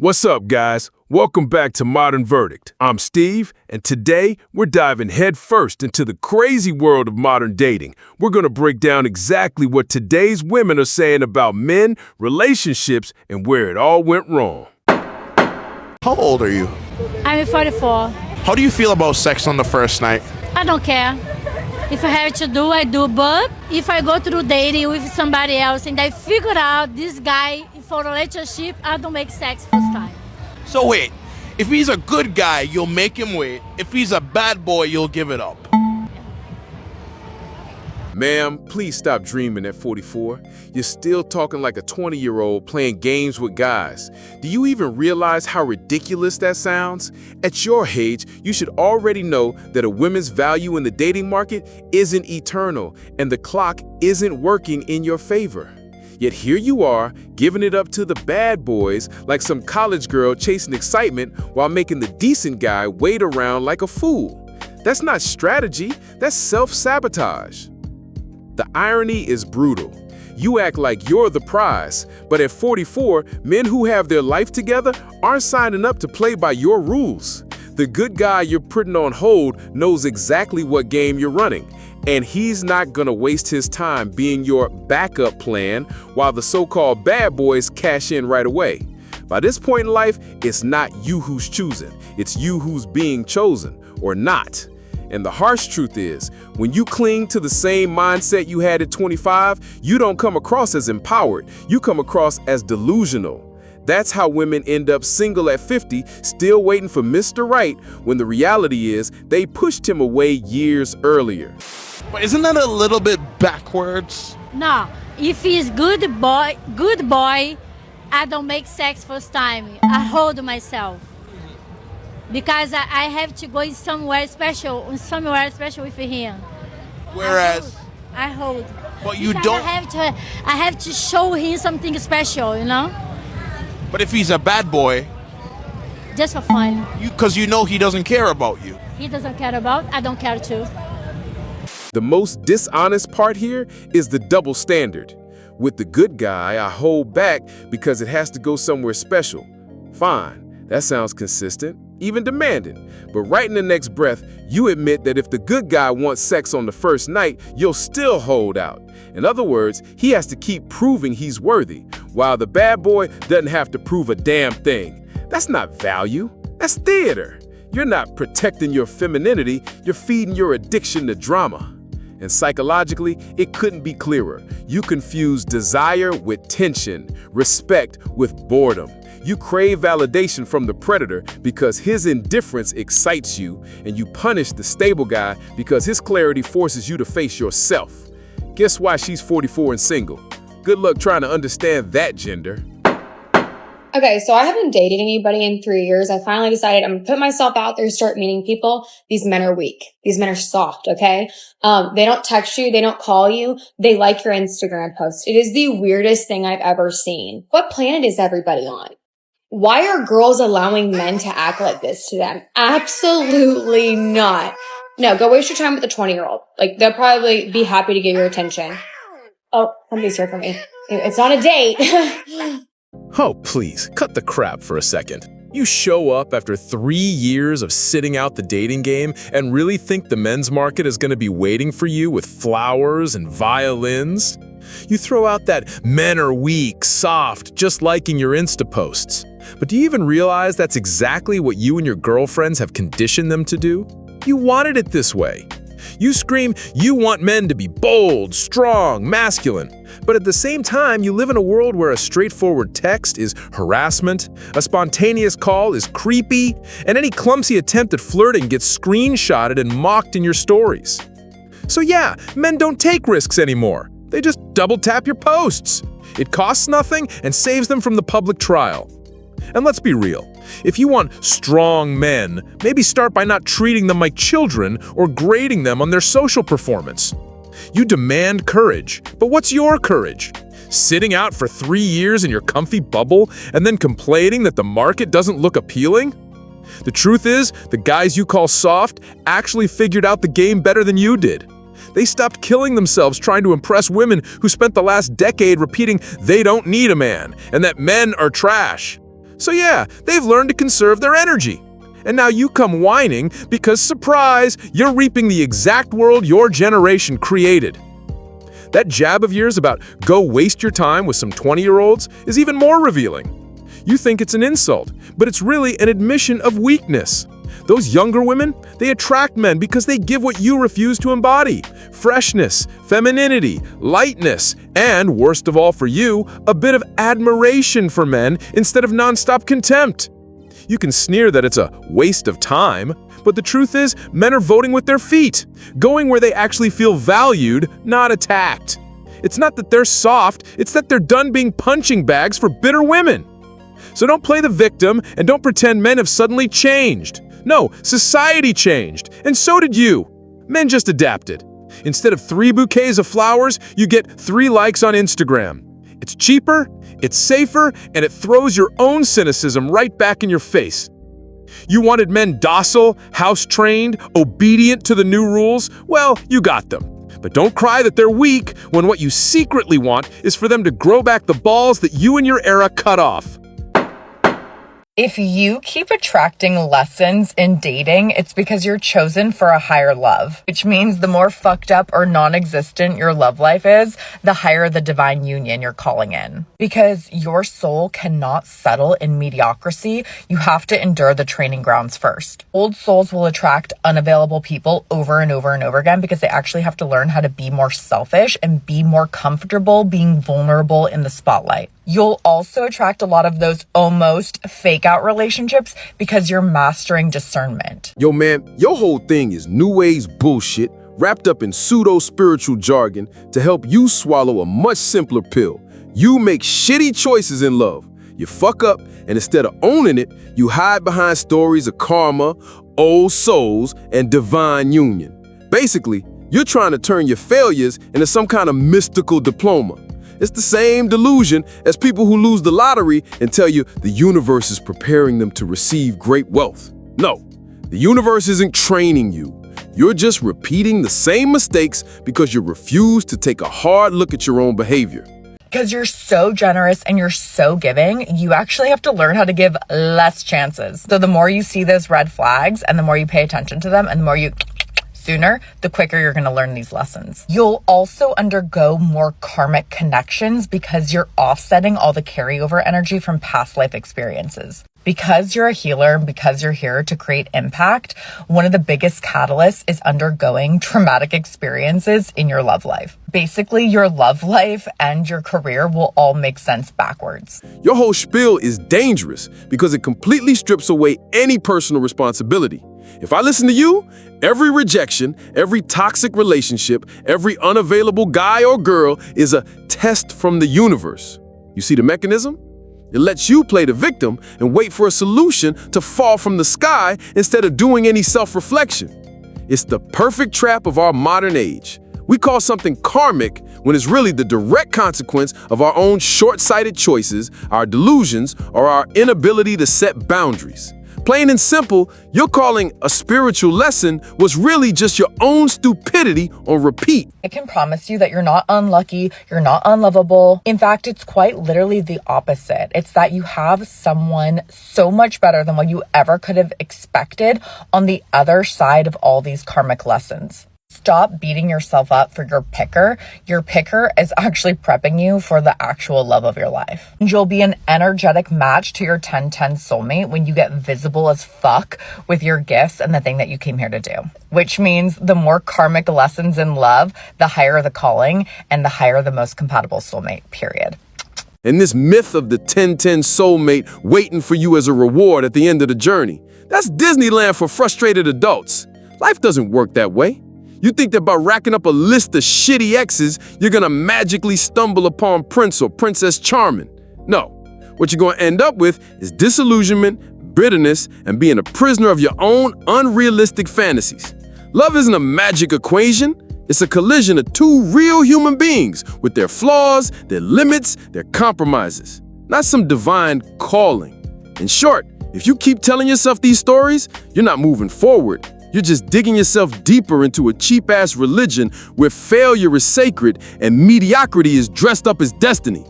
What's up, guys? Welcome back to Modern Verdict. I'm Steve, and today we're diving headfirst into the crazy world of modern dating. We're going to break down exactly what today's women are saying about men, relationships, and where it all went wrong. How old are you? I'm 44. How do you feel about sex on the first night? I don't care. If I have to do, I do. But if I go through dating with somebody else and I figure out this guy for a relationship, I don't make sex first time. So wait, if he's a good guy, you'll make him wait. If he's a bad boy, you'll give it up. Ma'am, please stop dreaming at 44. You're still talking like a 20-year-old playing games with guys. Do you even realize how ridiculous that sounds? At your age, you should already know that a woman's value in the dating market isn't eternal, and the clock isn't working in your favor. Yet here you are, giving it up to the bad boys like some college girl chasing excitement while making the decent guy wait around like a fool. That's not strategy, that's self-sabotage. The irony is brutal. You act like you're the prize, but at 44, men who have their life together aren't signing up to play by your rules. The good guy you're putting on hold knows exactly what game you're running, and he's not gonna waste his time being your backup plan while the so-called bad boys cash in right away. By this point in life, it's not you who's choosing, it's you who's being chosen, or not. And the harsh truth is, when you cling to the same mindset you had at 25, you don't come across as empowered, you come across as delusional. That's how women end up single at 50, still waiting for Mr. Right, when the reality is they pushed him away years earlier. But isn't that a little bit backwards? No, if he's good boy, I don't make sex first time. I hold myself. Because I have to go somewhere special with him. Whereas, I hold. But you Because don't. I have to show him something special, you know? But if he's a bad boy, Just for fun. because you know he doesn't care about you. He doesn't care about, I don't care too. The most dishonest part here is the double standard. With the good guy, I hold back because it has to go somewhere special. Fine, that sounds consistent, even demanding. But right in the next breath, you admit that if the good guy wants sex on the first night, you'll still hold out. In other words, he has to keep proving he's worthy, while the bad boy doesn't have to prove a damn thing. That's not value, that's theater. You're not protecting your femininity, you're feeding your addiction to drama. And psychologically, it couldn't be clearer. You confuse desire with tension, respect with boredom. You crave validation from the predator because his indifference excites you, and you punish the stable guy because his clarity forces you to face yourself. Guess why she's 44 and single? Good luck trying to understand that gender. Okay, so I haven't dated anybody in 3 years. I finally decided I'm going to put myself out there, start meeting people. These men are weak. These men are soft, okay? They don't text you. They don't call you. They like your Instagram post. It is the weirdest thing I've ever seen. What planet is everybody on? Why are girls allowing men to act like this to them? Absolutely not. No, go waste your time with a 20-year-old. Like, they'll probably be happy to get your attention. Oh, somebody's here for me. It's not a date. Oh, please, cut the crap for a second. You show up after 3 years of sitting out the dating game and really think the men's market is going to be waiting for you with flowers and violins? You throw out that men are weak, soft, just liking your Insta posts. But do you even realize that's exactly what you and your girlfriends have conditioned them to do? You wanted it this way. You scream you want men to be bold, strong, masculine. But at the same time, you live in a world where a straightforward text is harassment, a spontaneous call is creepy, and any clumsy attempt at flirting gets screenshotted and mocked in your stories. So yeah, men don't take risks anymore. They just double tap your posts. It costs nothing and saves them from the public trial. And let's be real, if you want strong men, maybe start by not treating them like children or grading them on their social performance. You demand courage, but what's your courage? Sitting out for 3 years in your comfy bubble and then complaining that the market doesn't look appealing? The truth is, the guys you call soft actually figured out the game better than you did. They stopped killing themselves trying to impress women who spent the last decade repeating they don't need a man and that men are trash. So yeah, they've learned to conserve their energy. And now you come whining because, surprise, you're reaping the exact world your generation created. That jab of yours about go waste your time with some 20-year-olds is even more revealing. You think it's an insult, but it's really an admission of weakness. Those younger women, they attract men because they give what you refuse to embody: freshness, femininity, lightness, and, worst of all for you, a bit of admiration for men instead of nonstop contempt. You can sneer that it's a waste of time, but the truth is, men are voting with their feet, going where they actually feel valued, not attacked. It's not that they're soft, it's that they're done being punching bags for bitter women. So don't play the victim and don't pretend men have suddenly changed. No, society changed, and so did you. Men just adapted. Instead of 3 bouquets of flowers, you get 3 likes on Instagram. It's cheaper, it's safer, and it throws your own cynicism right back in your face. You wanted men docile, house-trained, obedient to the new rules? Well, you got them. But don't cry that they're weak when what you secretly want is for them to grow back the balls that you and your era cut off. If you keep attracting lessons in dating, it's because you're chosen for a higher love, which means the more fucked up or non-existent your love life is, the higher the divine union you're calling in. Because your soul cannot settle in mediocrity, you have to endure the training grounds first. Old souls will attract unavailable people over and over and over again because they actually have to learn how to be more selfish and be more comfortable being vulnerable in the spotlight. You'll also attract a lot of those almost fake out relationships because you're mastering discernment. Yo, man, your whole thing is new age bullshit wrapped up in pseudo-spiritual jargon to help you swallow a much simpler pill. You make shitty choices in love. You fuck up, and instead of owning it, you hide behind stories of karma, old souls, and divine union. Basically, you're trying to turn your failures into some kind of mystical diploma. It's the same delusion as people who lose the lottery and tell you the universe is preparing them to receive great wealth. No, the universe isn't training you. You're just repeating the same mistakes because you refuse to take a hard look at your own behavior. Because you're so generous and you're so giving, you actually have to learn how to give less chances. So the more you see those red flags and the more you pay attention to them and the more you sooner, the quicker you're going to learn these lessons. You'll also undergo more karmic connections because you're offsetting all the carryover energy from past life experiences. Because you're a healer and because you're here to create impact, one of the biggest catalysts is undergoing traumatic experiences in your love life. Basically, your love life and your career will all make sense backwards. Your whole spiel is dangerous because it completely strips away any personal responsibility. If I listen to you, every rejection, every toxic relationship, every unavailable guy or girl is a test from the universe. You see the mechanism? It lets you play the victim and wait for a solution to fall from the sky instead of doing any self-reflection. It's the perfect trap of our modern age. We call something karmic when it's really the direct consequence of our own short-sighted choices, our delusions, or our inability to set boundaries. Plain and simple, you're calling a spiritual lesson was really just your own stupidity on repeat. I can promise you that you're not unlucky, you're not unlovable. In fact, it's quite literally the opposite. It's that you have someone so much better than what you ever could have expected on the other side of all these karmic lessons. Stop beating yourself up for your picker. Your picker is actually prepping you for the actual love of your life. You'll be an energetic match to your 10-10 soulmate when you get visible as fuck with your gifts and the thing that you came here to do. Which means the more karmic lessons in love, the higher the calling and the higher the most compatible soulmate, period. And this myth of the 10-10 soulmate waiting for you as a reward at the end of the journey, that's Disneyland for frustrated adults. Life doesn't work that way. You think that by racking up a list of shitty exes, you're gonna magically stumble upon Prince or Princess Charming. No, what you're gonna end up with is disillusionment, bitterness, and being a prisoner of your own unrealistic fantasies. Love isn't a magic equation. It's a collision of two real human beings with their flaws, their limits, their compromises. Not some divine calling. In short, if you keep telling yourself these stories, you're not moving forward. You're just digging yourself deeper into a cheap-ass religion where failure is sacred and mediocrity is dressed up as destiny.